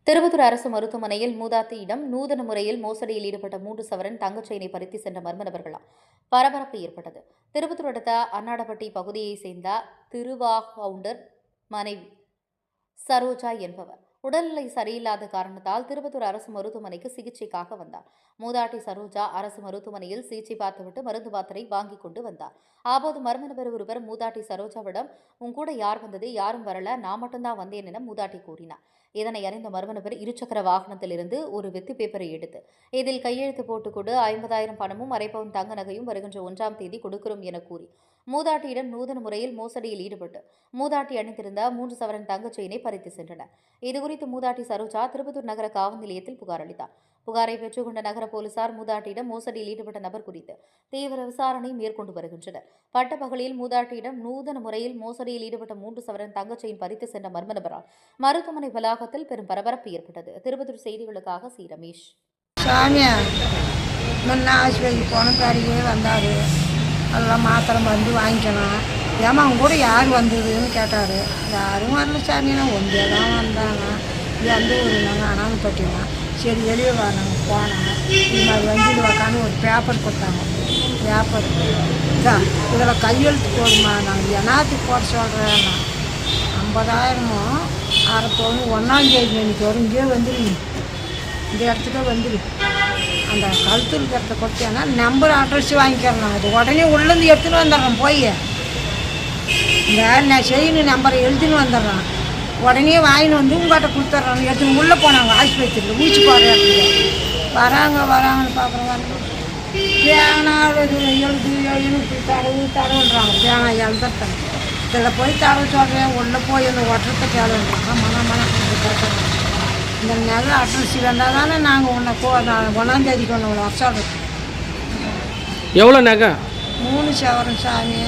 திருப்பத்தூர் அரசு மருத்துவமனையில் மூதாட்டியிடம் நூதன முறையில் மோசடியில் ஈடுபட்ட 3 சவரன் தங்கச் செயினை பறித்து சென்ற மர்ம நபர்களால் பரபரப்பு ஏற்பட்டது. திருப்பத்தூர் அடுத்த அன்னாடப்பட்டி பகுதியைச் சேர்ந்த திருவாகவுண்டர் மனைவி சரோஜா என்பவர் உடல்நிலை சரியில்லாத காரணத்தால் திருப்பத்தூர் அரசு மருத்துவமனைக்கு சிகிச்சைக்காக வந்தார். மூதாட்டி சரோஜா அரசு மருத்துவமனையில் சிகிச்சை பார்த்துவிட்டு மருந்து மாத்திரை வாங்கிக் கொண்டு வந்தார். அப்போது மர்ம நபர் ஒருவர் மூதாட்டி சரோஜாவிடம் உன் கூட யார் வந்தது, யாரும் வரல, நான் மட்டும்தான் வந்தேன் என மூதாட்டி கூறினார். இதனை அறிந்த மர்ம நபர் இருசக்கர வாகனத்திலிருந்து ஒரு வெத்தி பேப்பரை எடுத்து இதில் கையெழுத்து போட்டுக்கொண்டு 50,000 பணமும் அரை பவுன் தங்க நகையும் வருகின்ற 1ஆம் தேதி கொடுக்கிறோம் என கூறி மூதாட்டியிடம் நூதன முறையில் மோசடியில் ஈடுபட்டு மூதாட்டி அணிந்திருந்த 3 சவரன் தங்கச் செயினை பறித்து சென்றனர். இதுகுறித்து மூதாட்டி சரோஜா திருப்பத்தூர் நகர காவல் நிலையத்தில் புகார் அளித்தார். புகாரை பெற்றுக்கொண்ட நகர போலீசார் மூதாட்டியிடம் மோசடியில் ஈடுபட்ட நபர் குறித்து தீவிர விசாரணை மேற்கொண்டு வருகின்றனர். பட்டப்பகலில் மூதாட்டியிடம் நூதன முறையில் மோசடியில் ஈடுபட்ட 3 சவரன் தங்கச் செயின் பறித்து சென்ற மர்ம நபரால் மருத்துவமனை வளாகத்தில் பெரும் பரபரப்பு ஏற்பட்டது. திருப்பத்தூர் செய்திகளுக்காக சி. ரமேஷ். சாமியா முன்ன ஆஸ்பத்திரிக்கு போனக்காரியே வந்தார். அதெல்லாம் மாத்திரை மருந்து வாங்கிக்கணும். ஏமா அவங்க கூட யார் வந்ததுன்னு கேட்டார். யாரும் வரல சாமியா, ஒன்றே தான் வந்தாங்க. எந்த ஊர் நாங்கள் அனாமப்பட்டினா. சரி வெளியே வா, நாங்கள் போனோம். இது மாதிரி வண்டியில் உக்காந்து ஒரு பேப்பர் கொடுத்தாங்க. பேப்பர் இதான் இதில் கையெழுத்து போடுமா, நாங்கள் என்னாத்துக்கு போட சொல்கிறேன். 50,000 அரை பவுன் 1ஆம் தேதி அன்றைக்கி வரும். இங்கே வந்துடு, இந்த இடத்துக்கே வந்துடு. அந்த கழுத்து இருக்கிறத கொடுத்தேன்னா நம்பர் அட்ரஸ் வாங்கிக்கிறோம். நாங்கள் அது உடனே உள்ளேருந்து எடுத்துன்னு வந்துடுறோம். போய் இந்த நான் செய்யணும் நம்பரை எழுதின்னு வந்துடுறோன். உடனே வாங்கின்னு வந்து உங்கள்கிட்ட கொடுத்துட்றோம். எடுத்துன்னு உள்ளே போனாங்க ஆஸ்பத்திரியில் ஊசி போடுற இடத்துல. வராங்கன்னு பார்க்குறோம். தேங்காய் எழுது தடவுன்றாங்க. தேங்காய் எழுதுறாங்க. இதில் போய் தடவை சொல்கிறேன். உள்ளே போய் அந்த ஒட்டுறத்தை கேளுன்றாங்க. மனம் இந்த நல்ல அட்ரஸ் இருந்தால் தானே நாங்கள் உன்னை 1ஆம் தேதிக்கு ஒன்று வர சொல்கிறோம். எவ்வளோ நகை? 3 சவரன் சாமி.